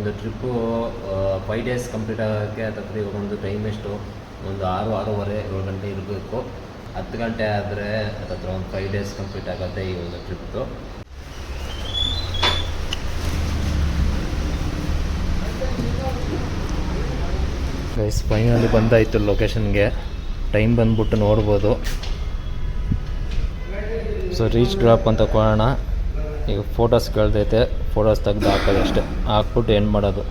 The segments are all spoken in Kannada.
ಒಂದು ಟ್ರಿಪ್ಪು 5 ಡೇಸ್ ಕಂಪ್ಲೀಟ್ ಆಗೋಕ್ಕೆ ಹತ್ತತ್ರ ಇವಾಗ ಒಂದು ಟೈಮ್ ಎಷ್ಟು ಒಂದು 6-6:30 7 ಗಂಟೆ ಇರಬೇಕು. 10 ಗಂಟೆ ಆದರೆ ಹತ್ತತ್ರ ಒಂದು 5 ಡೇಸ್ ಕಂಪ್ಲೀಟ್ ಆಗುತ್ತೆ ಈ ಒಂದು ಟ್ರಿಪ್ದು. ಗೈಸ್ ಫೈನಲಿ ಬಂದಾಯಿತು ಲೊಕೇಶನ್ಗೆ. ಟೈಮ್ ಬಂದ್ಬಿಟ್ಟು ನೋಡ್ಬೋದು. ಸೊ ರೀಚ್ ಡ್ರಾಪ್ ಅಂತ ಕೊಡೋಣ. ಈಗ ಫೋಟೋಸ್ ಕೇಳ್ದೈತೆ, ಫೋಟೋಸ್ ತೆಗ್ದು ಹಾಕೋದು ಅಷ್ಟೇ, ಹಾಕ್ಬಿಟ್ಟು ಏನು ಮಾಡೋದು.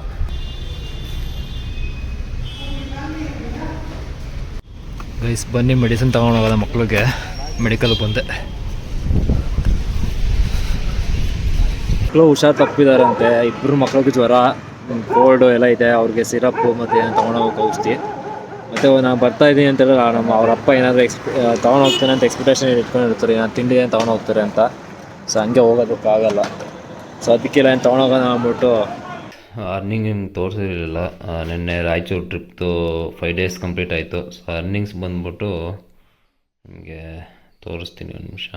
ಗೈಸ್ ಬನ್ನಿ ಮೆಡಿಸಿನ್ ತೊಗೊಂಡೋಗೋದ ಮಕ್ಳಿಗೆ. ಮೆಡಿಕಲ್ ಬಂದೆ. ಮಕ್ಕಳು ಹುಷಾರು ತಪ್ಪಿದಾರಂತೆ. ಇಬ್ಬರು ಮಕ್ಳಿಗೆ ಜ್ವರ, ಕೋಲ್ಡು ಎಲ್ಲ ಇದೆ. ಅವ್ರಿಗೆ ಸಿರಪ್ಪು ಮತ್ತು ಏನು ತೊಗೊಂಡೋಗೋಕೆ ಔಷಧಿ. ಮತ್ತು ನಾನು ಬರ್ತಾಯಿದ್ದೀನಿ ಅಂತೇಳಿ ಅವ್ರ ಅಪ್ಪ ಏನಾದರೂ ತೊಗೊಂಡೋಗ್ತಾನೆ ಅಂತ ಎಕ್ಸ್ಪೆಕ್ಟೇಷನ್ ಇಟ್ಕೊಂಡಿರ್ತಾರೆ, ನಾನು ತಿಂಡಿ ಏನು ತೊಗೊಂಡೋಗ್ತಾರೆ ಅಂತ. ಸೊ ಹಂಗೆ ಹೋಗೋದಕ್ಕಾಗಲ್ಲ. ಸೊ ಅದಕ್ಕೆಲ್ಲ ಏನು ತೊಗೊಂಡೋಗೋಣ ಅಂದ್ಬಿಟ್ಟು ಅರ್ನಿಂಗ್ ನಿಮ್ಗೆ ತೋರಿಸಿರಲಿಲ್ಲ. ನಿನ್ನೆ ರಾಯಚೂರು ಟ್ರಿಪ್ದು 5 ಡೇಸ್ ಕಂಪ್ಲೀಟ್ ಆಯಿತು. ಸೊ ಅರ್ನಿಂಗ್ಸ್ ಬಂದ್ಬಿಟ್ಟು ನಿಮಗೆ ತೋರಿಸ್ತೀನಿ ಒಂದು ನಿಮಿಷ.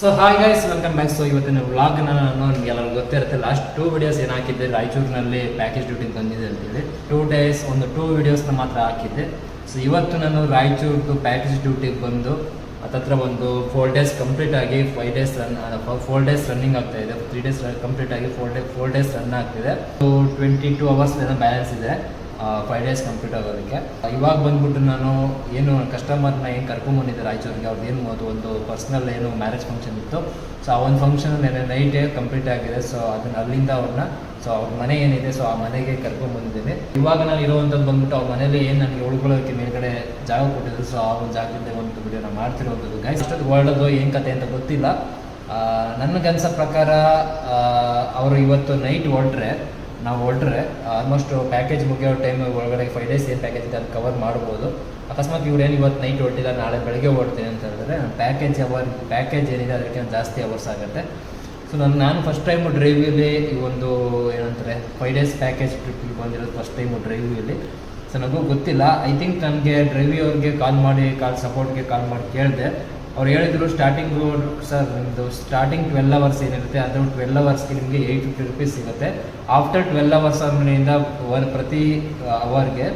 So hi guys, welcome back. So ಇವತ್ತಿನ ವ್ಲಾಗ್ನ ನಾನು ನಿಮಗೆ ಎಲ್ಲರಿಗೂ ಗೊತ್ತಿರುತ್ತೆ. ಲಾಸ್ಟ್ 2 ವಿಡಿಯೋಸ್ ಏನು ಹಾಕಿದ್ದೆ, ರಾಯಚೂರಿನಲ್ಲಿ ಪ್ಯಾಕೇಜ್ ಡ್ಯೂಟಿಗೆ ಬಂದಿದೆ ಅಂತೇಳಿ 2 ಡೇಸ್ ಒಂದು 2 ವಿಡಿಯೋಸ್ನ ಮಾತ್ರ ಹಾಕಿದ್ದೆ. ಸೊ ಇವತ್ತು ನಾನು ರಾಯಚೂರ್ದು ಪ್ಯಾಕೇಜ್ ಡ್ಯೂಟಿಗೆ ಬಂದು ಹತ್ತತ್ರ ಒಂದು 4 ಡೇಸ್ ಕಂಪ್ಲೀಟ್ ಆಗಿ 4 ಡೇಸ್ ರನ್ನಿಂಗ್ ಆಗ್ತಾ ಇದೆ. 3 ಡೇಸ್ ಕಂಪ್ಲೀಟ್ ಆಗಿ 4 ಡೇಸ್ ರನ್ ಆಗ್ತಿದೆ. 22 ಅವರ್ಸ್ ಏನೋ ಬ್ಯಾಲೆನ್ಸ್ ಇದೆ 5 ಡೇಸ್ ಕಂಪ್ಲೀಟ್ ಆಗೋದಕ್ಕೆ. ಇವಾಗ ಬಂದ್ಬಿಟ್ಟು ನಾನು ಏನು ಕಸ್ಟಮರ್ನ ಏನು ಕರ್ಕೊಂಬಂದಿದ್ದೆ ರಾಯಚೂರಿಗೆ, ಅವ್ರದ್ದು ಏನು ಒಂದು ಪರ್ಸ್ನಲ್ ಏನು ಮ್ಯಾರೇಜ್ ಫಂಕ್ಷನ್ ಇತ್ತು. ಸೊ ಆ ಒಂದು ಫಂಕ್ಷನ್ ನೈಟೇ ಕಂಪ್ಲೀಟ್ ಆಗಿದೆ. ಸೊ ಅದನ್ನ ಅಲ್ಲಿಂದ ಅವ್ರನ್ನ ಅವ್ರ ಮನೆ ಏನಿದೆ ಆ ಮನೆಗೆ ಕರ್ಕೊಂಡ್ಬಂದಿದ್ದೀನಿ. ಇವಾಗ ನಾನು ಇರೋವಂಥದ್ದು ಬಂದ್ಬಿಟ್ಟು ಅವ್ರ ಮನೇಲಿ ಏನು ನನಗೆ ಉಳ್ಕೊಳ್ಳೋಕ್ಕೆ ಮೇಲ್ಗಡೆ ಜಾಗ ಕೊಟ್ಟಿದ್ರು. ಸೊ ಆ ಒಂದು ಜಾಗದಿಂದ ಒಂದು ವಿಡಿಯೋನ ಮಾಡ್ತಿರೋವಂಥದ್ದು. ಗೈಸ್ ಅಷ್ಟೊಂದು ವರ್ಲ್ಡದು ಏನು ಕತೆ ಅಂತ ಗೊತ್ತಿಲ್ಲ. ನನಗನ್ಸೋ ಪ್ರಕಾರ ಅವರು ಇವತ್ತು ನೈಟ್ ನಾವು ಹೊರಟ್ರೆ ಆಲ್ಮೋಸ್ಟ್ ಪ್ಯಾಕೇಜ್ ಮುಗಿಯೋ ಟೈಮ್ ಒಳಗಡೆ 5 ಡೇಸ್ ಏನು ಪ್ಯಾಕೇಜ್ ಇದೆ ಅದು ಕವರ್ ಮಾಡ್ಬೋದು. ಅಕಸ್ಮಾತ್ ಇವ್ರು ಏನು ಇವತ್ತು ನೈಟ್ ಹೊರಟಿಲ್ಲ, ನಾಳೆ ಬೆಳಗ್ಗೆ ಹೊರಡ್ತೀನಿ ಅಂತ ಹೇಳಿದ್ರೆ ಪ್ಯಾಕೇಜ್ ಏನಿದೆ ಅದಕ್ಕೆ ಜಾಸ್ತಿ ಅವರ್ಸ್ ಆಗುತ್ತೆ. ಸೊ ನಾನು ಫಸ್ಟ್ ಟೈಮು ಡ್ರೈವಿಯಲ್ಲಿ ಈ ಒಂದು ಏನಂತಾರೆ 5 ಡೇಸ್ ಪ್ಯಾಕೇಜ್ ಟ್ರಿಪ್ಪಿಗೆ ಬಂದಿರೋದು ಫಸ್ಟ್ ಟೈಮು ಡ್ರೈವಿಯಲ್ಲಿ. ಸೊ ನನಗೂ ಗೊತ್ತಿಲ್ಲ. ಐ ಥಿಂಕ್ ನನಗೆ ಡ್ರೈವಿಯವ್ರಿಗೆ ಸಪೋರ್ಟ್ಗೆ ಕಾಲ್ ಮಾಡಿ ಕೇಳಿದೆ. ಅವ್ರು ಹೇಳಿದ್ರು ಸ್ಟಾರ್ಟಿಂಗು ಸರ್ ನಿಮ್ಮದು ಸ್ಟಾರ್ಟಿಂಗ್ 12 ಅವರ್ಸ್ ಏನಿರುತ್ತೆ ಅದು 12 ಅವರ್ಸ್ಗೆ ನಿಮಗೆ 850 ರೂಪೀಸ್ ಸಿಗುತ್ತೆ. ಆಫ್ಟರ್ 12 ಅವರ್ಸ್ ಆದ್ಮೇಲಿಂದ ಪ್ರತಿ ಅವರ್ಗೆ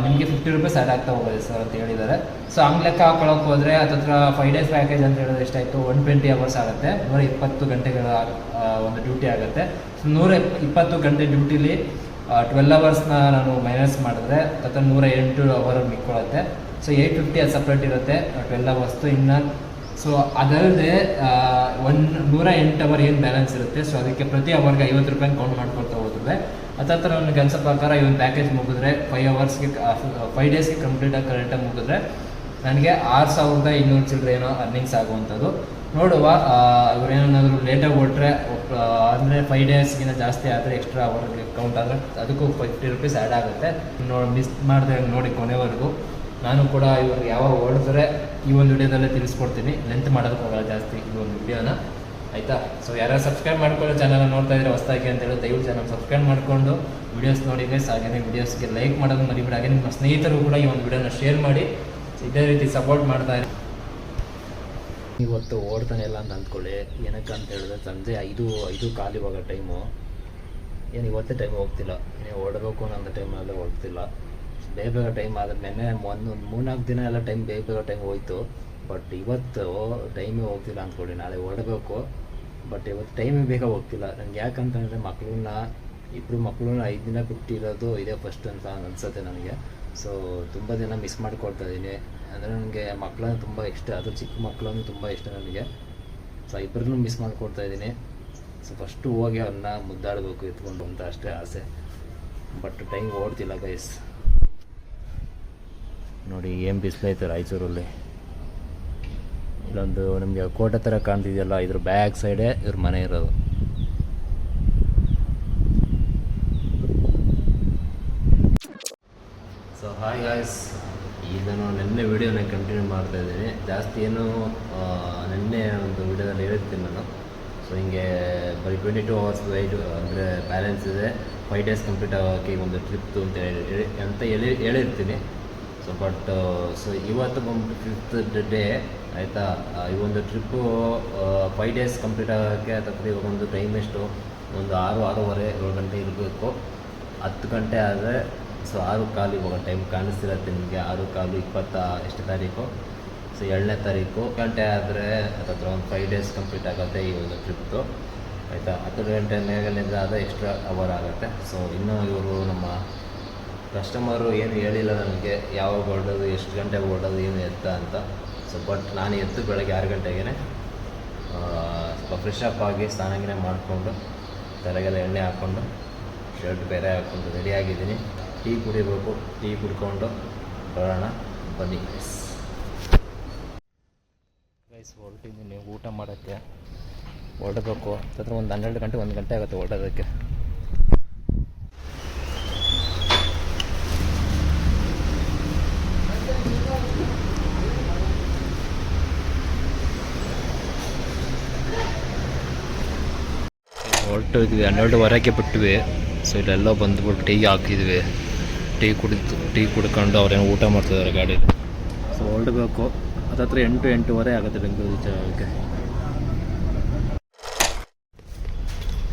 ನಿಮಗೆ 50 ರೂಪೀಸ್ ಆ್ಯಡ್ ಆಗ್ತಾ ಹೋಗೋದು ಸರ್ ಅಂತ ಹೇಳಿದ್ದಾರೆ. ಸೊ ಹಂಗೆ ಲೆಕ್ಕ ಹಾಕೊಳ್ಳೋಕೆ ಹೋದರೆ ಹತ್ತತ್ರ 5 ಡೇಸ್ ಪ್ಯಾಕೇಜ್ ಅಂತ ಹೇಳಿದ್ರೆ ಎಷ್ಟಾಯಿತು, 120 ಅವರ್ಸ್ ಆಗುತ್ತೆ. 120 ಗಂಟೆಗಳ ಒಂದು ಡ್ಯೂಟಿ ಆಗುತ್ತೆ. ಸೊ 120 ಗಂಟೆ ಡ್ಯೂಟಿಲಿ 12 ಅವರ್ಸ್ನ ನಾನು ಮೈನಸ್ ಮಾಡಿದ್ರೆ ಹತ್ತತ್ರ 108 ಅವರ್ ಮಿಕ್ಕೊಳ್ಳುತ್ತೆ. ಸೊ 850 ಅದು ಸಪ್ರೇಟ್ ಇರುತ್ತೆ 12 ಅವರ್ಸ್ದು. ಇನ್ನು ಸೊ ಅದಲ್ಲದೆ 108 ಅವರ್ ಏನು ಬ್ಯಾಲೆನ್ಸ್ ಇರುತ್ತೆ. ಸೊ ಅದಕ್ಕೆ ಪ್ರತಿ ಅವರ್ಗೆ 50 ರೂಪಾಯಿ ಕೌಂಟ್ ಮಾಡ್ಕೊಳ್ತಾ ಹೋದ್ರೆ ಹತ್ತತ್ರ ನನಗೆ ಅನ್ಸೋ ಪ್ರಕಾರ ಈ ಒಂದು ಪ್ಯಾಕೇಜ್ ಮುಗಿದ್ರೆ 5 ಡೇಸ್ಗೆ ಕಂಪ್ಲೀಟಾಗಿ ಕರೆಕ್ಟಾಗಿ ಮುಗಿದ್ರೆ ನನಗೆ 6,200 ಚಿಲ್ಲರೆ ಏನೋ ಅರ್ನಿಂಗ್ಸ್ ಆಗುವಂಥದ್ದು. ನೋಡುವ ಇವರೇನಾದರೂ ಲೇಟಾಗಿ ಹೊರಟ್ರೆ ಅಂದರೆ 5 ಡೇಸ್ಗಿಂತ ಜಾಸ್ತಿ ಆದರೆ ಎಕ್ಸ್ಟ್ರಾ ಅವರ್ಗೆ ಕೌಂಟ್ ಆದರೆ ಅದಕ್ಕೂ 50 ರೂಪೀಸ್ ಆ್ಯಡ್ ಆಗುತ್ತೆ. ಮಿಸ್ ಮಾಡಿದೆ ನೋಡಿ ಕೊನೆವರೆಗೂ. ನಾನು ಕೂಡ ಇವ್ರಿಗೆ ಯಾವಾಗ ಹೊರಡಿದ್ರೆ ಈ ಒಂದು ವಿಡಿಯೋದಲ್ಲೇ ತಿಳಿಸ್ಕೊಡ್ತೀನಿ. ಲೆಂತ್ ಮಾಡೋದಕ್ಕೆ ಹೋಗಲ್ಲ ಜಾಸ್ತಿ ಈ ಒಂದು ವಿಡಿಯೋನ, ಆಯಿತಾ. ಸೊ ಯಾರು ಸಬ್ಸ್ಕ್ರೈಬ್ ಮಾಡ್ಕೊಳ್ಳೋ ಚಾನಲ್ನ ನೋಡ್ತಾ ಇದ್ರೆ ಹೊಸದಾಗಿ ಅಂತೇಳಿ ದಯವಿಟ್ಟು ಚಾನಲ್ ಸಬ್ಸ್ಕ್ರೈಬ್ ಮಾಡಿಕೊಂಡು ವೀಡಿಯೋಸ್ ನೋಡಿ ಗೈಸ್. ಹಾಗೆಯೇ ವೀಡಿಯೋಸ್ಗೆ ಲೈಕ್ ಮಾಡೋದು ಮರಿಬೇಡಿ. ಹಾಗೆ ನಿಮ್ಮ ಸ್ನೇಹಿತರು ಕೂಡ ಈ ಒಂದು ವಿಡಿಯೋನ ಶೇರ್ ಮಾಡಿ. ಇದೇ ರೀತಿ ಸಪೋರ್ಟ್ ಮಾಡ್ತಾ ಇರಿ. ಇವತ್ತು ಓಡ್ತಾನೆ ಇಲ್ಲ ಅಂತ ಅಂದ್ಕೊಳ್ಳಿ. ಏನಕ್ಕೆ ಅಂತ ಹೇಳಿದ್ರೆ ಸಂಜೆ 5 ಕಾಲು ಇವಾಗ ಟೈಮು. ಏನು ಇವತ್ತೇ ಟೈಮ್ ಹೋಗ್ತಿಲ್ಲ, ನೀವು ಓಡಬೇಕು ಅನ್ನೋ ಟೈಮಲ್ಲೇ ಹೋಗ್ತಿಲ್ಲ. ಬೇಗ ಟೈಮ್ ಆದರೆ ನೆನ್ನೆ ಒಂದು 3-4 ದಿನ ಎಲ್ಲ ಟೈಮ್ ಬೇಗ ಟೈಮ್ ಹೋಯಿತು. ಬಟ್ ಇವತ್ತು ಟೈಮೇ ಹೋಗ್ತಿಲ್ಲ ಅಂದ್ಕೊಳ್ಳಿ. ನಾಳೆ ಹೊರಡಬೇಕು, ಬಟ್ ಇವತ್ತು ಟೈಮೇ ಬೇಗ ಹೋಗ್ತಿಲ್ಲ. ನನಗೆ ಯಾಕಂತಂದರೆ ಇಬ್ಬರು ಮಕ್ಕಳನ್ನ 5 ದಿನ ಬಿಟ್ಟಿರೋದು ಇದೇ ಫಸ್ಟ್ ಅಂತ ಅನಿಸುತ್ತೆ ನನಗೆ. ಸೊ ತುಂಬ ದಿನ ಮಿಸ್ ಮಾಡ್ಕೊಳ್ತಾ ಇದ್ದೀನಿ. ಅಂದರೆ ನನಗೆ ಮಕ್ಕಳನ್ನು ತುಂಬ ಇಷ್ಟ, ಅದು ಚಿಕ್ಕ ಮಕ್ಕಳನ್ನು ತುಂಬ ಇಷ್ಟ ನನಗೆ. ಸೊ ಇಬ್ಬರನ್ನೂ ಮಿಸ್ ಮಾಡ್ಕೊಳ್ತಾ ಇದ್ದೀನಿ. ಸೊ ಫಸ್ಟು ಹೋಗಿ ಅವ್ರನ್ನ ಮುದ್ದಾಡಬೇಕು ಎತ್ಕೊಂಡು ಅಂತ ಅಷ್ಟೇ ಆಸೆ. ಬಟ್ ಟೈಮ್ ಓಡ್ತಿಲ್ಲ ಗೈಸ್. ನೋಡಿ ಏನು ಬಿಸಿಲೈತೆ ರಾಯಚೂರಲ್ಲಿ. ಇಲ್ಲೊಂದು ನಿಮಗೆ ಕೋಟೆ ಥರ ಕಾಣ್ತಿದೆಯಲ್ಲ, ಇದ್ರ ಬ್ಯಾಕ್ ಸೈಡೇ ಇವ್ರ ಮನೆ ಇರೋದು. ಸೊ ಹಾಯ್ ಗಾಯ್ಸ್, ಇದನ್ನು ನಿನ್ನೆ ವೀಡಿಯೋನ ಕಂಟಿನ್ಯೂ ಮಾಡ್ತಾಯಿದ್ದೀನಿ. ಜಾಸ್ತಿ ಏನು ನಿನ್ನೆ ಒಂದು ವೀಡಿಯೋದಲ್ಲಿ ಹೇಳಿರ್ತೀನಿ ನಾನು. ಸೊ ಹಿಂಗೆ ಬರೀ 22 ಅವರ್ಸ್ ಅಂದರೆ ಬ್ಯಾಲೆನ್ಸ್ ಇದೆ 5 ಡೇಸ್ ಕಂಪ್ಲೀಟ್ ಆಗೋಕ್ಕೆ ಒಂದು ಟ್ರಿಪ್ತು ಅಂತ ಹೇಳಿರ್ತೀನಿ. ಸೊ ಸೊ ಇವತ್ತು ಬಂದ್ಬಿಟ್ಟು 5th ಡೇ ಆಯಿತಾ. ಈ ಒಂದು ಟ್ರಿಪ್ಪು 5 ಡೇಸ್ ಕಂಪ್ಲೀಟ್ ಆಗೋಕ್ಕೆ ಹತ್ತತ್ರ ಇವಾಗ ಒಂದು ಟೈಮ್ ಎಷ್ಟು ಒಂದು 6-6:30 ಇರಬೇಕು. 10 ಗಂಟೆ ಆದರೆ ಸೊ 6 ಕಾಲು ಇವಾಗ ಟೈಮ್ ಕಾಣಿಸ್ತಿರತ್ತೆ ನಿಮಗೆ. 6 ಕಾಲು ಎಷ್ಟು ತಾರೀಕು? ಸೊ 7ನೇ ತಾರೀಕು. ಗಂಟೆ ಆದರೆ ಹತ್ರ ಒಂದು 5 ಡೇಸ್ ಕಂಪ್ಲೀಟ್ ಆಗುತ್ತೆ ಈ ಒಂದು ಟ್ರಿಪ್ದು, ಆಯಿತಾ. 10 ಗಂಟೆ ಮೇಲಿಂದ ಆದರೆ ಎಕ್ಸ್ಟ್ರಾ ಅವರ್ ಆಗುತ್ತೆ. ಸೊ ಇನ್ನೂ ಇವರು ನಮ್ಮ ಕಸ್ಟಮರು ಏನು ಹೇಳಿಲ್ಲ ನನಗೆ ಯಾವಾಗ ಹೊರಡೋದು, ಎಷ್ಟು ಗಂಟೆಗೆ ಹೊರಡೋದು, ಏನು ಎತ್ತ ಅಂತ. ಸೊ ಬಟ್ ನಾನು ಎದ್ದು ಬೆಳಗ್ಗೆ 6 ಗಂಟೆಗೆ ಸ್ವಲ್ಪ ಫ್ರೆಶ್ ಅಪ್ ಆಗಿ ಸ್ನಾನ ಮಾಡಿಕೊಂಡು ತಲೆಗೆಲ್ಲ ಎಣ್ಣೆ ಹಾಕ್ಕೊಂಡು ಶರ್ಟ್ ಬೇರೆ ಹಾಕ್ಕೊಂಡು ರೆಡಿಯಾಗಿದ್ದೀನಿ. ಟೀ ಕುಡಿಬೇಕು. ಟೀ ಕುಡ್ಕೊಂಡು ಬರೋಣ ಬನ್ನಿ ಗೈಸ್. ಹೊರಟಿದ್ದೀನಿ ಊಟ ಮಾಡೋಕ್ಕೆ. ಹೊರಡಬೇಕು ಹತ್ರ ಒಂದು 12 ಗಂಟೆ 1 ಗಂಟೆ ಆಗುತ್ತೆ ಹೊರಡೋದಕ್ಕೆ. ಹೊರಟಿದ್ವಿ 12:15 ಬಿಟ್ವಿ. ಸೊ ಇಲ್ಲೆಲ್ಲೋ ಬಂದುಬಿಟ್ಟು ಟೀ ಹಾಕಿದ್ವಿ. ಟೀ ಕುಡ್ಕೊಂಡು ಅವ್ರೇನೋ ಊಟ ಮಾಡ್ತಿದ್ದಾರೆ ಗಾಡೀಲಿ. ಸೊ ಹೊರಡಬೇಕು. ಹತ್ತತ್ರ 8-8:15 ಆಗುತ್ತೆ ಬೆಂಗಳೂರು ಜಾಗಕ್ಕೆ.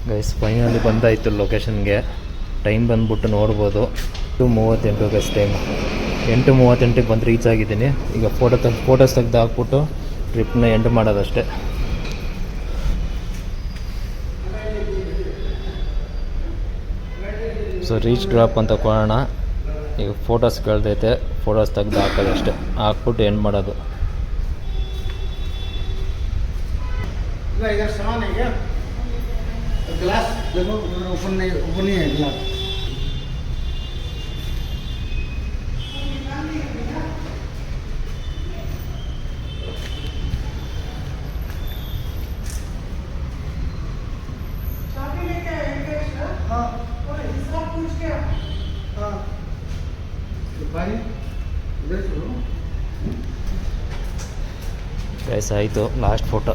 ಗೈಸ್ ಫೈನಲಿ ಬಂದಾಯಿತು ಲೊಕೇಶನ್ಗೆ. ಟೈಮ್ ಬಂದ್ಬಿಟ್ಟು ನೋಡ್ಬೋದು 8:38 ಗೈಸ್ ಟೈಮ್. 8:38ಕ್ಕೆ ಬಂದು ರೀಚ್ ಆಗಿದ್ದೀನಿ. ಈಗ ಫೋಟೋಸ್ ತೆಗೆದು ಹಾಕ್ಬಿಟ್ಟು ಟ್ರಿಪ್ನ ಎಂಡ್ ಮಾಡೋದಷ್ಟೇ. ಸೊ ರೀಚ್ ಡ್ರಾಪ್ ಅಂತ ಕೊಡೋಣ. ಈಗ ಫೋಟೋಸ್ ಕೇಳ್ದೈತೆ, ಫೋಟೋಸ್ ತೆಗೆದು ಹಾಕೋದಷ್ಟೇ. ಹಾಕ್ಬಿಟ್ಟು ಎಂಡ್ ಮಾಡೋದು. ಗೈಸ್ ಆಯಿತು ಲಾಸ್ಟ್ ಫೋಟೋ.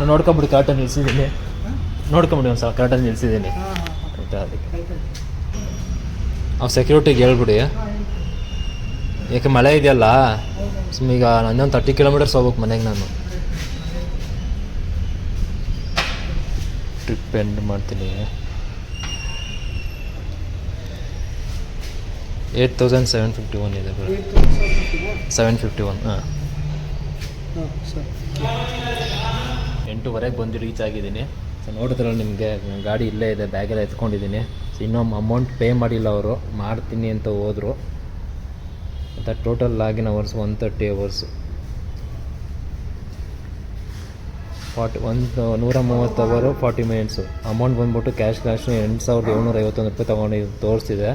ನೋಡ್ಕೊಂಬಿಡಿ ಕಾರ್ಟನ್ ನಿಲ್ಸಿದ್ದೀನಿ. ನೋಡ್ಕೊಂಬಿಡಿ ಒಂದು ಸಲ ಕಾರ್ಟನ್ ನಿಲ್ಸಿದ್ದೀನಿ ಆಯಿತಾ. ಅದಕ್ಕೆ ಅವು ಸೆಕ್ಯೂರಿಟಿಗೆ ಹೇಳ್ಬಿಡಿ. ಯಾಕೆ ಮಳೆ ಇದೆಯಲ್ಲ, ಈಗ ಇನ್ನೊಂದು 30 ಕಿಲೋಮೀಟರ್ಸ್ ಹೋಗ್ಬೇಕು ಮನೆಗೆ ನಾನು. ಟ್ರಿಪ್ ಎಂಡ್ ಮಾಡ್ತೀನಿ. 8,751 ಇದೆ ಬರೋ. 751. ಹಾಂ 8:15 ಬಂದು ರೀಚ್ ಆಗಿದ್ದೀನಿ. ಸೊ ನೋಡಿದ್ರಲ್ಲ ನಿಮಗೆ ಗಾಡಿ ಇಲ್ಲೇ ಇದೆ, ಬ್ಯಾಗೆಲ್ಲ ಎತ್ಕೊಂಡಿದ್ದೀನಿ. ಸೊ ಇನ್ನೊಮ್ಮೆ ಅಮೌಂಟ್ ಪೇ ಮಾಡಿಲ್ಲ ಅವರು, ಮಾಡ್ತೀನಿ ಅಂತ ಹೋದರು. ಮತ್ತು ಟೋಟಲ್ ಲಾಗಿನ್ ಅವರ್ಸ್ 130 ಅವರ್ಸ್. 130 ಅವರು 40 ಮಿನಿಟ್ಸು. ಅಮೌಂಟ್ ಬಂದ್ಬಿಟ್ಟು ಕ್ಯಾಶ್ 8,751 ರೂಪಾಯಿ ತೊಗೊಂಡು ತೋರಿಸ್ತಿದೆ.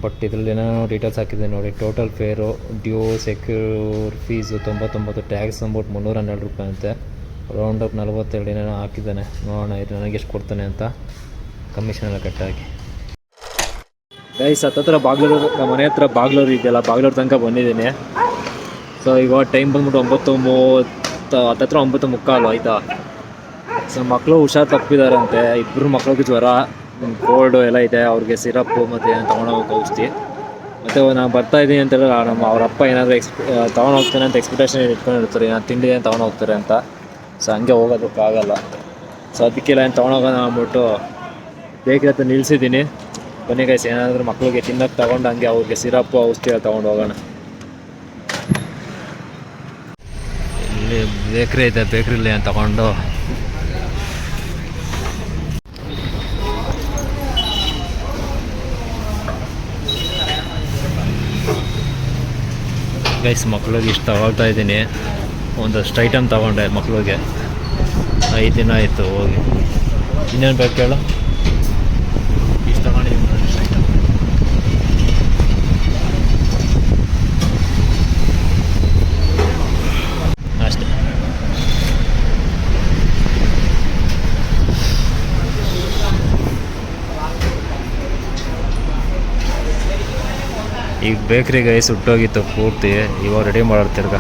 ಬಟ್ ಇದರಲ್ಲಿ ಏನೇನೋ ಡೀಟೇಲ್ಸ್ ಹಾಕಿದೆ ನೋಡಿ. Total fare, due, secure fees 99, tax ಅಂದ್ಬಿಟ್ಟು 312 ರೂಪಾಯಿ ಅಂತೆ. ರೌಂಡ್ ಅಪ್ 42 ಏನೇನೋ ಹಾಕಿದ್ದಾನೆ. ನೋಡೋಣ ಇದು ನನಗೆ ಎಷ್ಟು ಕೊಡ್ತಾನೆ ಅಂತ ಕಮಿಷನ್ ಎಲ್ಲ ಕಟ್ಟಾಗಿ. ಗೈಸ್ ಹತ್ತತ್ರ ಬಾಗ್ಲೂರು, ನಮ್ಮ ಮನೆ ಹತ್ರ ಬಾಗ್ಲೂರು ಇದೆಯಲ್ಲ, ಬಾಗ್ಲೂರು ತನಕ ಬಂದಿದ್ದೀನಿ. ಸೊ ಈಗ ಟೈಮ್ ಬಂದ್ಬಿಟ್ಟು 9:30, ಹತ್ತತ್ರ 9:45 ಆಯಿತಾ. ಸೊ ಮಕ್ಕಳು ಹುಷಾರು ತಪ್ಪಿದಾರಂತೆ. 2 ಮಕ್ಳಿಗೆ ಜ್ವರ, ಕೋಲ್ಡು ಎಲ್ಲ ಇದೆ. ಅವ್ರಿಗೆ ಸಿರಪ್ಪು ಮತ್ತು ತೊಗೊಂಡೋಗೋಕೆ ಔಷಧಿ. ಮತ್ತು ನಾನು ಬರ್ತಾಯಿದ್ದೀನಿ ಅಂತೆಲ್ಲ ಅವ್ರ ಅಪ್ಪ ಏನಾದರೂ ತೊಗೊಂಡೋಗ್ತಾನೆ ಅಂತ ಎಕ್ಸ್ಪೆಕ್ಟೇಷನ್ ಇಟ್ಕೊಂಡಿರ್ತಾರೆ. ನಾನು ತಿಂಡಿ ಏನು ತೊಗೊಂಡೋಗ್ತಾರೆ ಅಂತ. ಸೊ ಹಂಗೆ ಹೋಗೋದಕ್ಕಾಗಲ್ಲ. ಸೊ ಅದಕ್ಕೆಲ್ಲ ಏನು ತೊಗೊಂಡೋಗೋಣ ಅಂದ್ಬಿಟ್ಟು ಬೇಕ್ರಿ ಹತ್ರ ನಿಲ್ಲಿಸಿದ್ದೀನಿ. ಬನ್ನಿ ಗೈಸ್, ಏನಾದರೂ ಮಕ್ಕಳಿಗೆ ತಿನ್ನೋಕ್ಕೆ ತೊಗೊಂಡು ಹಂಗೆ ಅವ್ರಿಗೆ ಸಿರಪ್ಪು ಔಷಧಿ ಎಲ್ಲ ತೊಗೊಂಡು ಹೋಗೋಣ. ಇಲ್ಲಿ ಬೇಕ್ರಿ ಇದೆ, ಬೇಕ್ರಿಲಿ ಏನು ತೊಗೊಂಡು ಗೈಸ್ ಮಕ್ಳಿಗೆ ಇಷ್ಟು ತಗೊಳ್ತಾ ಇದ್ದೀನಿ. ಒಂದಷ್ಟು ಐಟಮ್ ತೊಗೊಂಡೆ ಮಕ್ಳಿಗೆ. 5 ದಿನ ಆಯಿತು ಹೋಗಿ. ಇನ್ನೇನು ಬೇಕು ಕೇಳು, ಇಷ್ಟು ತೊಗೊಂಡಿದ್ದೀನಿ. ಒಂದಷ್ಟು ಐಟಮ್ ಅಷ್ಟೇ. ಈಗ ಬೇಕ್ರಿಗೆ ಸುಟ್ಟೋಗಿತ್ತು ಪೂರ್ತಿ. ಇವಾಗ ರೆಡಿ ಮಾಡೋರು ತಿರ್ಗ.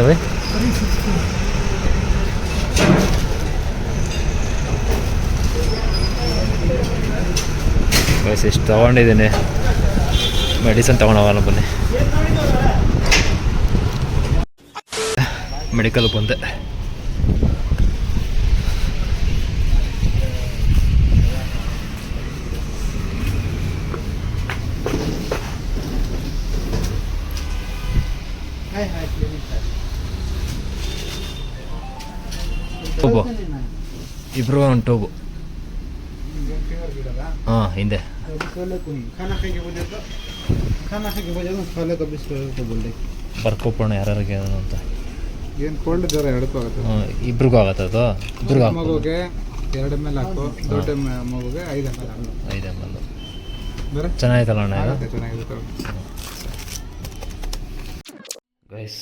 ಆಯ್ತವೆ. ಬಸ್ ಇಷ್ಟು ತೊಗೊಂಡಿದ್ದೀನಿ, ಮೆಡಿಸನ್ ತೊಗೊಂಡೋಗೋಣ ಬನ್ನಿ. ಮೆಡಿಕಲ್ ಬಂದೆ. ಟೋಬು ಇಬ್ರು ಒಂದು ಟೋಬು. ಹಾಂ ಹಿಂದೆ ಬರ್ಕೊಪ್ಪೋಣ ಯಾರಿಗೆ ಅಂತ. ಏನು ಕೋಲ್ಡ್ ಜ್ವರ ಎರಡಕ್ಕೂ ಆಗುತ್ತೆ. ಇಬ್ರಿಗೂ ಆಗತ್ತೆ ಅದು. ಇಬ್ರಿಗೂ ಮಗುಗೆ 2 ml ಹಾಕು, ದೊಡ್ಡ ಮಗುಗೆ 5 ml ಹಾಕು. 5 ml ಬೇರೆ ಚೆನ್ನಾಗಿತ್ತಲ್ಲ ಅಣ್ಣ ಇದು. ಚೆನ್ನಾಗಿದೆ. ಗೈಸ್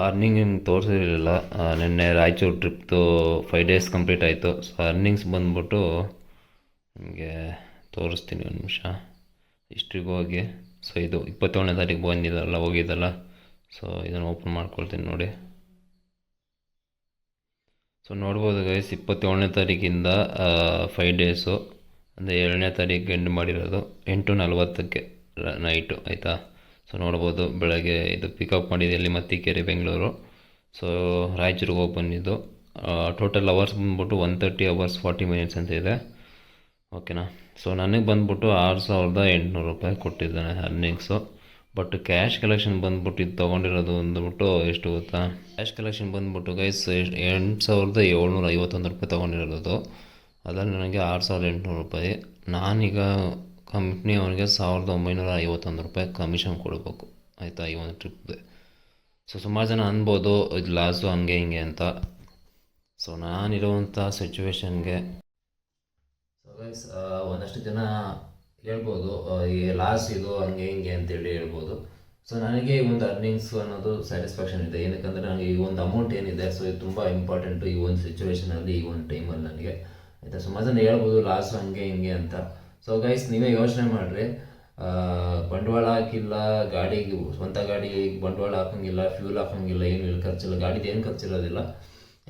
ಅರ್ನಿಂಗ್ ಹಿಂಗೆ ತೋರಿಸಿರಲಿಲ್ಲ. ನಿನ್ನೆ ರಾಯಚೂರು ಟ್ರಿಪ್ದು 5 days ಕಂಪ್ಲೀಟ್ ಆಯಿತು. ಸೊ ಅರ್ನಿಂಗ್ಸ್ ಬಂದ್ಬಿಟ್ಟು ನಿಮಗೆ ತೋರಿಸ್ತೀನಿ ಒಂದು ನಿಮಿಷ. ಹಿಸ್ಟ್ರಿಗೆ ಹೋಗಿ, ಸೊ ಇದು 27ನೇ ತಾರೀಕು ಬಂದಿದ್ದಲ್ಲ ಹೋಗಿದ್ದಲ್ಲ, ಸೊ ಇದನ್ನು ಓಪನ್ ಮಾಡ್ಕೊಳ್ತೀನಿ ನೋಡಿ. ಸೊ ನೋಡ್ಬೋದು ಗೈಸ್, 27ನೇ ತಾರೀಕಿಂದ 5 days, ಅಂದರೆ 7ನೇ ತಾರೀಕು ಎಂಡ್ ಮಾಡಿರೋದು 8:40 ನೈಟು ಆಯಿತಾ. ಸೊ ನೋಡ್ಬೋದು ಬೆಳಗ್ಗೆ ಇದು ಪಿಕಪ್ ಮಾಡಿದ್ದು ಎಲ್ಲಿ ಮತ್ತಿಕೆರೆ ಬೆಂಗಳೂರು. ಸೊ ರಾಯಚೂರಿಗೆ ಹೋಗಿ ಬಂದಿದ್ದು. ಟೋಟಲ್ ಅವರ್ಸ್ ಬಂದ್ಬಿಟ್ಟು 130 hours 40 minutes ಅಂತ ಇದೆ. ಓಕೆನಾ. ಸೊ ನನಗೆ ಬಂದ್ಬಿಟ್ಟು 6,800 ರೂಪಾಯಿ ಕೊಟ್ಟಿದ್ದಾನೆ ಅರ್ನಿಂಗ್ಸು. ಬಟ್ ಕ್ಯಾಶ್ ಕಲೆಕ್ಷನ್ ಬಂದ್ಬಿಟ್ಟು ಇದು ತೊಗೊಂಡಿರೋದು ಬಂದ್ಬಿಟ್ಟು ಎಷ್ಟು ಗೊತ್ತಾ? ಕ್ಯಾಶ್ ಕಲೆಕ್ಷನ್ ಬಂದ್ಬಿಟ್ಟು ಗೈಸ್ 8,751 ರೂಪಾಯಿ ತೊಗೊಂಡಿರೋದು. ಅದರಲ್ಲಿ ನನಗೆ 6,800 ರೂಪಾಯಿ. ನಾನೀಗ ಕಂಪ್ನಿ ಅವನಿಗೆ 1,951 ರೂಪಾಯಿ ಕಮಿಷನ್ ಕೊಡಬೇಕು ಆಯಿತಾ ಈ ಒಂದು ಟ್ರಿಪ್ಗೆ. ಸೊ ಸುಮಾರು ಜನ ಅನ್ಬೋದು ಇದು ಲಾಸು ಹಂಗೆ ಹಿಂಗೆ ಅಂತ. ಸೊ ನಾನಿರುವಂಥ ಸಿಚುವೇಶನ್ಗೆ ಗೈಸ್ ಒಂದಷ್ಟು ಜನ ಹೇಳ್ಬೋದು ಈ ಲಾಸ್ ಇದು ಹಂಗೆ ಹಿಂಗೆ ಅಂತೇಳಿ ಹೇಳ್ಬೋದು. ಸೊ ನನಗೆ ಈ ಒಂದು ಅರ್ನಿಂಗ್ಸ್ ಅನ್ನೋದು ಸ್ಯಾಟಿಸ್ಫ್ಯಾಕ್ಷನ್ ಇದೆ. ಏನಕ್ಕಂದರೆ ನನಗೆ ಈ ಒಂದು ಅಮೌಂಟ್ ಏನಿದೆ, ಸೊ ಇದು ತುಂಬ ಇಂಪಾರ್ಟೆಂಟು ಈ ಒಂದು ಸಿಚುವೇಷನಲ್ಲಿ, ಈ ಒಂದು ಟೈಮಲ್ಲಿ ನನಗೆ ಆಯಿತಾ. ಸುಮಾರು ಜನ ಹೇಳ್ಬೋದು ಲಾಸು ಹಂಗೆ ಹಿಂಗೆ ಅಂತ. ಸೊ ಗೈಸ್ ನೀವೇ ಯೋಚನೆ ಮಾಡಿರಿ, ಬಂಡವಾಳ ಹಾಕಿಲ್ಲ, ಗಾಡಿಗೆ ಸ್ವಂತ ಗಾಡಿಗೆ ಬಂಡವಾಳ ಹಾಕೋಂಗಿಲ್ಲ, ಫ್ಯೂಲ್ ಹಾಕೋಂಗಿಲ್ಲ, ಏನೂ ಇಲ್ಲ, ಖರ್ಚಿಲ್ಲ, ಗಾಡಿದು ಏನು ಖರ್ಚಿರೋದಿಲ್ಲ,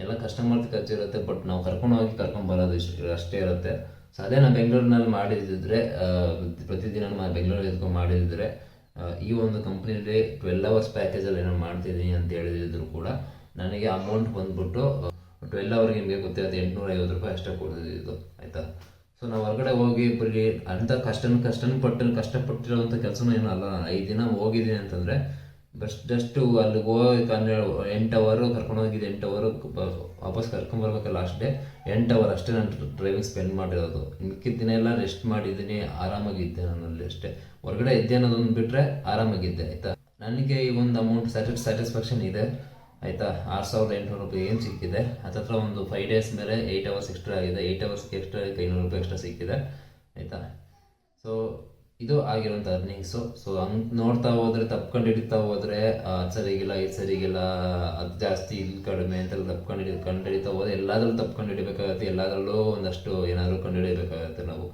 ಎಲ್ಲ ಕಸ್ಟಮರ್ದು ಖರ್ಚಿರುತ್ತೆ. ಬಟ್ ನಾವು ಕರ್ಕೊಂಡ್ಬರೋದು ಅಷ್ಟೇ ಇರುತ್ತೆ. ಸೊ ಅದೇ ನಾನು ಬೆಂಗಳೂರಿನಲ್ಲಿ ಮಾಡಿದ್ದಿದ್ರೆ, ಪ್ರತಿದಿನ ನಾನು ಬೆಂಗಳೂರಲ್ಲಿ ಎತ್ಕೊಂಡು ಮಾಡಿದ್ದಿದ್ರೆ, ಈ ಒಂದು ಕಂಪ್ನಿಯಲ್ಲಿ 12 hours ಪ್ಯಾಕೇಜಲ್ಲಿ ಏನೋ ಮಾಡ್ತಿದ್ದೀನಿ ಅಂತ ಹೇಳಿದ್ರು ಕೂಡ ನನಗೆ ಅಮೌಂಟ್ ಬಂದ್ಬಿಟ್ಟು 12 hourಗೆ ನಿಮಗೆ ಗೊತ್ತಿರುತ್ತೆ 850 ರೂಪಾಯಿ ಅಷ್ಟೇ ಕೊಡ್ತಿದ್ದು ಆಯಿತಾ. ಸೊ ನಾವು ಹೊರಗಡೆ ಹೋಗಿ ಬರೀ ಅಂಥ ಕಷ್ಟಪಟ್ಟಿರೋವಂಥ ಕೆಲಸನೂ ಏನೂ ಅಲ್ಲ. 5 ದಿನ ಹೋಗಿದ್ದೀನಿ ಅಂತಂದರೆ ಜಸ್ಟು ಅಲ್ಲಿಗೆ ಹೋಗಿ 8 hour ಕರ್ಕೊಂಡೋಗಿದ್ದು, 8 hour ವಾಪಸ್ ಕರ್ಕೊಂಬರ್ಬೇಕಲ್ಲ, ಲಾಸ್ಟ್ ಡೇ 8 hour ಅಷ್ಟೇ ನಾನು ಡ್ರೈವಿಂಗ್ ಸ್ಪೆಂಡ್ ಮಾಡಿರೋದು. ಮಿಕ್ಕಿದ ದಿನ ಎಲ್ಲ ರೆಸ್ಟ್ ಮಾಡಿದ್ದೀನಿ, ಆರಾಮಾಗಿದ್ದೆ ನಾನಲ್ಲಿ ಅಷ್ಟೇ. ಹೊರಗಡೆ ಇದ್ದೆ ಅನ್ನೋದೊಂದು ಬಿಟ್ಟರೆ ಆರಾಮಾಗಿದ್ದೆ ಆಯಿತಾ. ನನಗೆ ಈ ಒಂದು ಅಮೌಂಟ್ ಸ್ಯಾಟಿಸ್ಫ್ಯಾಕ್ಷನ್ ಇದೆ ಆಯಿತಾ. 6,800 ರೂಪಾಯಿ ಏನು ಸಿಕ್ಕಿದೆ, ಹತ್ತತ್ರ ಒಂದು 5 days ಮೇಲೆ 8 hours ಎಕ್ಸ್ಟ್ರಾ ಆಗಿದೆ. 8 hourಸ್ಗೆ ಎಕ್ಸ್ಟ್ರಾ 500 ರೂಪಾಯಿ ಎಕ್ಸ್ಟ್ರಾ ಸಿಕ್ಕಿದೆ ಆಯಿತಾ. ಸೊ ಇದು ಆಗಿರೋಂಥ ಅರ್ನಿಂಗ್ಸು. ಸೊ ಹಂಗೆ ನೋಡ್ತಾ ಹೋದರೆ, ತಪ್ಕೊಂಡು ಹಿಡಿತಾ ಹೋದರೆ ಅದು ಸರಿಗಿಲ್ಲ, ಇದು ಸರಿಗಿಲ್ಲ, ಅದು ಜಾಸ್ತಿ ಇಲ್ಲಿ ಕಡಿಮೆ ಅಂತೆಲ್ಲ ಕಂಡು ಹಿಡಿತಾ ಹೋದರೆ ಎಲ್ಲಾದ್ರಲ್ಲೂ ತಪ್ಕೊಂಡು ಹಿಡಿಬೇಕಾಗತ್ತೆ. ಎಲ್ಲದರಲ್ಲೂ ಒಂದಷ್ಟು ಏನಾದರೂ ಕಂಡು ಹಿಡಿಬೇಕಾಗತ್ತೆ ನಾವು.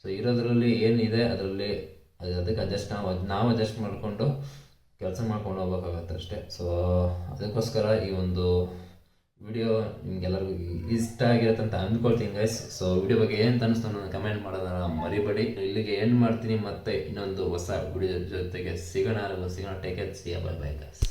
ಸೊ ಇರೋದ್ರಲ್ಲಿ ಏನಿದೆ ಅದರಲ್ಲಿ ಅದಕ್ಕೆ ನಾವು ಅಡ್ಜಸ್ಟ್ ಮಾಡಿಕೊಂಡು ಕೆಲಸ ಮಾಡ್ಕೊಂಡು ಹೋಗ್ಬೇಕಾಗತ್ತೆ ಅಷ್ಟೇ. ಸೊ ಅದಕ್ಕೋಸ್ಕರ ಈ ಒಂದು ವಿಡಿಯೋ ನಿಮ್ಗೆಲ್ಲರಿಗೂ ಇಷ್ಟ ಆಗಿರುತ್ತೆ ಅಂತ ಅಂದ್ಕೊಳ್ತೀನಿ ಗೈಸ್. ಸೊ ವಿಡಿಯೋ ಬಗ್ಗೆ ಏನು ಅನಿಸ್ತು ನಾನು ಕಮೆಂಟ್ ಮಾಡೋದನ್ನ ಮರಿಬೇಡಿ. ಇಲ್ಲಿಗೆ ಎಂಡ್ ಮಾಡ್ತೀನಿ, ಮತ್ತೆ ಇನ್ನೊಂದು ಹೊಸ ವಿಡಿಯೋ ಜೊತೆಗೆ ಸಿಗೋಣ. Take care, see you, bye bye guys.